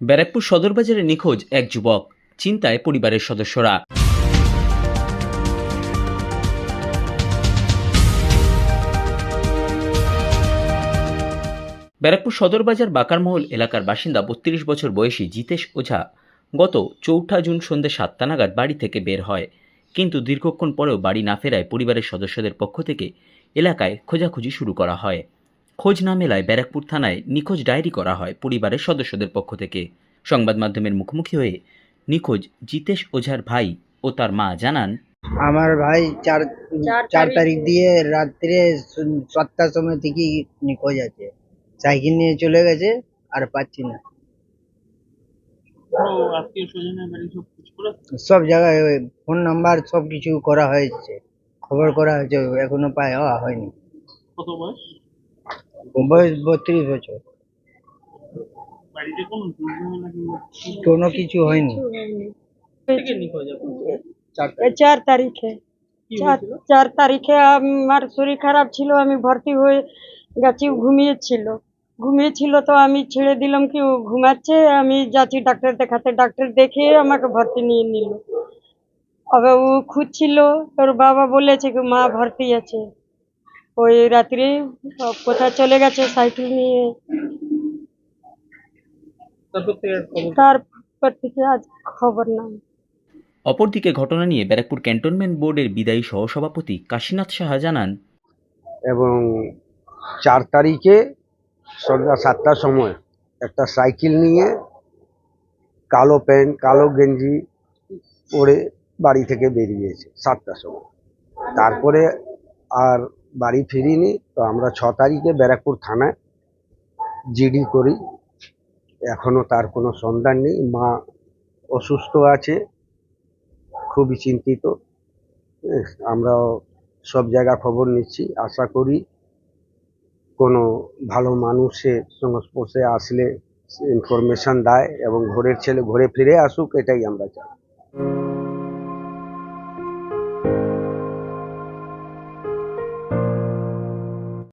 ব্যারাকপুর সদর বাজারে নিখোঁজ এক যুবক, চিন্তায় পরিবারের সদস্যরা। ব্যারাকপুর সদর বাজার বাকারমহল এলাকার বাসিন্দা ৩২ বছর বয়সী জিতেশ ওঝা গত ৪ জুন সন্ধ্যে ৭টা নাগাদ বাড়ি থেকে বের হয়, কিন্তু দীর্ঘক্ষণ পরেও বাড়ি না ফেরায় পরিবারের সদস্যদের পক্ষ থেকে এলাকায় খোঁজাখুঁজি শুরু করা হয়। খোঁজ না মেলায় ব্যারাকপুর থানায় নিখোঁজ ডায়েরি করা হয় পরিবারের সদস্যদের পক্ষ থেকে। সংবাদ মাধ্যমের মুখোমুখি হয়ে নিখোঁজ জিতেশ ওঝার ভাই ও তার মা জানান, আমার ভাই চার তারিখ দিয়ে রাত্রে 7টার সময় থেকে নিখোঁজ আছে। সাইকেল নিয়ে চলে গেছে, আর পাচ্ছি না। সব জায়গায় ফোন নাম্বার সব কিছু করা হয়েছে, খবর করা হয়েছে, এখনো পাওয়া হয়নি। বয়স 32 বছর। কোনো কিছু হয়নি। 4 তারিখে 4 তারিখে আমার শরীর খারাপ ছিল, আমি ভর্তি হয়ে গেছি। ঘুমিয়েছিল তো আমি ছেড়ে দিলাম কি ও ঘুমাচ্ছে, আমি যাচ্ছি ডাক্তার দেখাতে। ডাক্তার দেখে আমাকে ভর্তি নিয়ে নিল। আবার ও খুঁজছিল, তোর বাবা বলেছে কি মা ভর্তি আছে। ওই রাত্রে কোথায় চলে গেছে সাইকেল নিয়ে। তারপর থেকে আজ খবর নাই। অপরদিকে ঘটনা নিয়ে ব্যারাকপুর ক্যান্টনমেন্ট বোর্ডের বিদায়ী সহসভাপতি কাশীনাথ সাহা জানান, এবং 4 তারিখে সন্ধ্যা 7টার সময় একটা সাইকেল নিয়ে কালো প্যান্ট কালো গেঞ্জি পরে বাড়ি থেকে বেরিয়েছে 7টার সময়। তারপরে আর বাড়ি ফিরিনি। তো আমরা 6 তারিখে ব্যারাকপুর থানায় জিডি করি, এখনো তার কোনো সন্ধান নেই। মা অসুস্থ আছে, খুবই চিন্তিত। আমরাও সব জায়গা খবর নিচ্ছি, আশা করি কোনো ভালো মানুষের সংস্পর্শে আসলে ইনফরমেশন দেয় এবং ঘরের ছেলে ঘরে ফিরে আসুক, এটাই আমরা চাই।